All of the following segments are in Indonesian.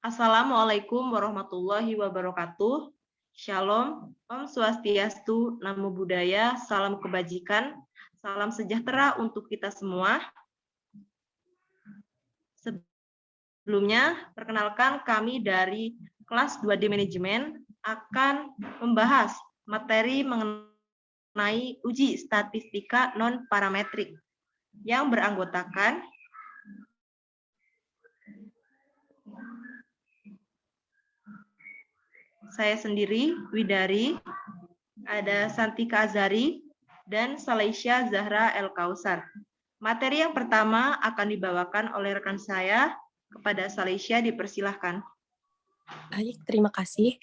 Assalamualaikum warahmatullahi wabarakatuh. Shalom, Om Swastiastu, Namo Buddhaya, salam kebajikan, salam sejahtera untuk kita semua. Sebelumnya, perkenalkan kami dari kelas 2D Manajemen akan membahas materi mengenai uji statistika non-parametrik yang beranggotakan saya sendiri, Widari, ada Santika Azari, dan Salaisya Zahra El Kausar. Materi yang pertama akan dibawakan oleh rekan saya. Kepada Salaisya, dipersilahkan. Baik, terima kasih.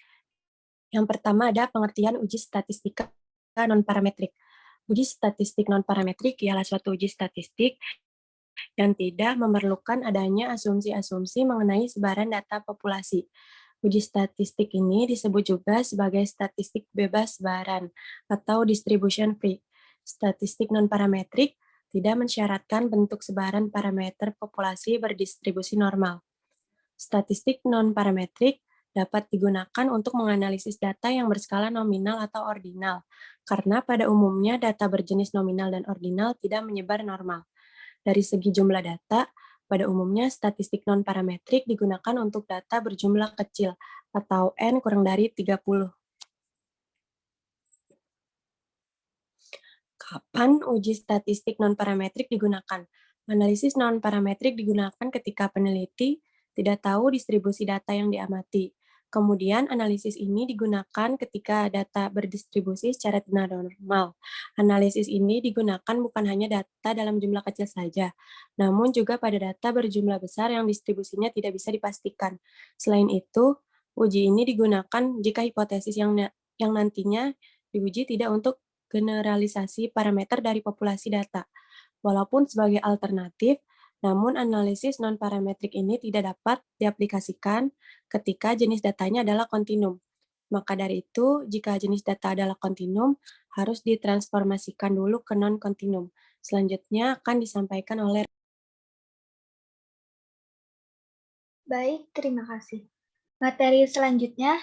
Yang pertama ada pengertian uji statistika non-parametrik. Uji statistik non-parametrik ialah suatu uji statistik yang tidak memerlukan adanya asumsi-asumsi mengenai sebaran data populasi. Uji statistik ini disebut juga sebagai statistik bebas sebaran atau distribution free. Statistik non-parametrik tidak mensyaratkan bentuk sebaran parameter populasi berdistribusi normal. Statistik non-parametrik dapat digunakan untuk menganalisis data yang berskala nominal atau ordinal, karena pada umumnya data berjenis nominal dan ordinal tidak menyebar normal. Dari segi jumlah data, pada umumnya statistik non-parametrik digunakan untuk data berjumlah kecil, atau N kurang dari 30. Kapan uji statistik non-parametrik digunakan? Analisis non-parametrik digunakan ketika peneliti tidak tahu distribusi data yang diamati. Kemudian analisis ini digunakan ketika data berdistribusi secara tidak normal. Analisis ini digunakan bukan hanya data dalam jumlah kecil saja, namun juga pada data berjumlah besar yang distribusinya tidak bisa dipastikan. Selain itu, uji ini digunakan jika hipotesis yang nantinya diuji tidak untuk generalisasi parameter dari populasi data. Walaupun sebagai alternatif, namun analisis non-parametrik ini tidak dapat diaplikasikan ketika jenis datanya adalah kontinum. Maka dari itu, jika jenis data adalah kontinum, harus ditransformasikan dulu ke non-kontinum. Selanjutnya akan disampaikan oleh... Baik, terima kasih. Materi selanjutnya,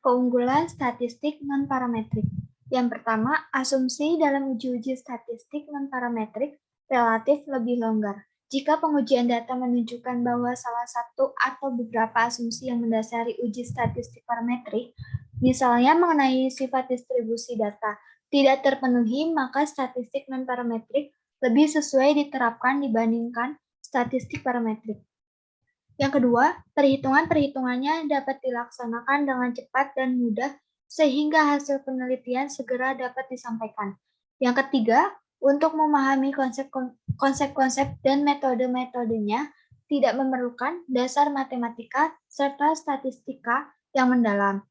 keunggulan statistik non-parametrik. Yang pertama, asumsi dalam uji-uji statistik non-parametrik relatif lebih longgar. Jika pengujian data menunjukkan bahwa salah satu atau beberapa asumsi yang mendasari uji statistik parametrik, misalnya mengenai sifat distribusi data, tidak terpenuhi, maka statistik non-parametrik lebih sesuai diterapkan dibandingkan statistik parametrik. Yang kedua, perhitungan-perhitungannya dapat dilaksanakan dengan cepat dan mudah sehingga hasil penelitian segera dapat disampaikan. Yang ketiga, untuk memahami konsep-konsep dan metode-metodenya tidak memerlukan dasar matematika serta statistika yang mendalam.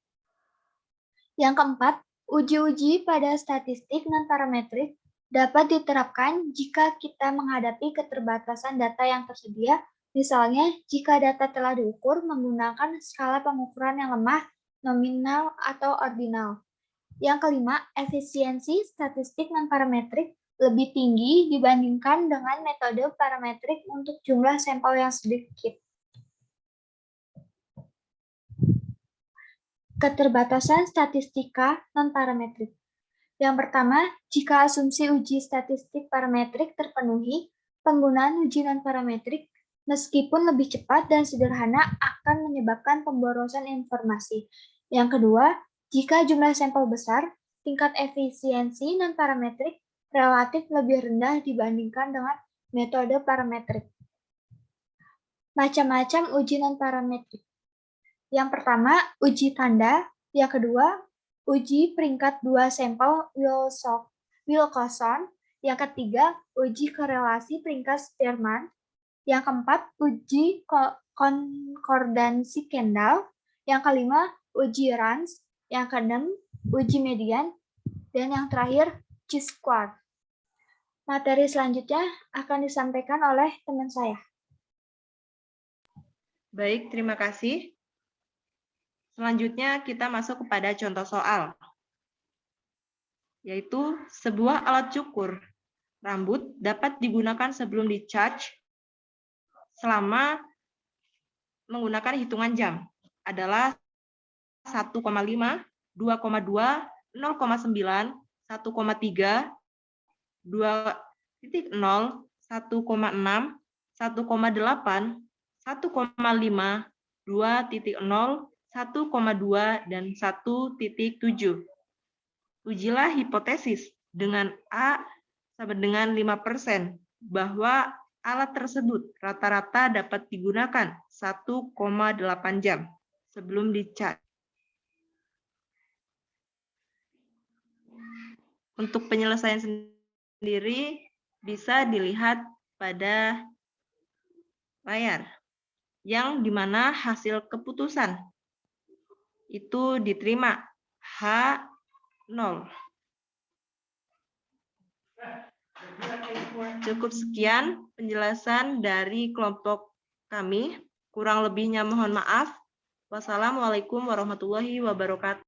Yang keempat, uji-uji pada statistik non-parametrik dapat diterapkan jika kita menghadapi keterbatasan data yang tersedia. Misalnya, jika data telah diukur menggunakan skala pengukuran yang lemah, nominal, atau ordinal. Yang kelima, efisiensi statistik non-parametrik lebih tinggi dibandingkan dengan metode parametrik untuk jumlah sampel yang sedikit. Keterbatasan statistika non-parametrik. Yang pertama, jika asumsi uji statistik parametrik terpenuhi, penggunaan uji non-parametrik meskipun lebih cepat dan sederhana akan menyebabkan pemborosan informasi. Yang kedua, jika jumlah sampel besar, tingkat efisiensi non-parametrik relatif lebih rendah dibandingkan dengan metode parametrik. Macam-macam uji non-parametrik. Yang pertama, uji tanda. Yang kedua, uji peringkat 2 sampel Wilcoxon. Yang ketiga, uji korelasi peringkat Spearman. Yang keempat, uji konkordansi Kendall. Yang kelima, uji Range. Yang keenam, uji median. Dan yang terakhir, chi-square. Materi selanjutnya akan disampaikan oleh teman saya. Baik, terima kasih. Selanjutnya kita masuk kepada contoh soal, yaitu sebuah alat cukur rambut dapat digunakan sebelum di-charge selama menggunakan hitungan jam adalah 1,5, 2,2, 0,9, 1,3, 2,0, 1,6, 1,8, 1,5, 2,0, 1,2, dan 1,7. Ujilah hipotesis dengan A sama dengan 5% bahwa alat tersebut rata-rata dapat digunakan 1,8 jam sebelum dicas. Untuk penyelesaian sendiri bisa dilihat pada layar, yang dimana hasil keputusan itu diterima H0. Cukup sekian penjelasan dari kelompok kami. Kurang lebihnya mohon maaf. Wassalamualaikum warahmatullahi wabarakatuh.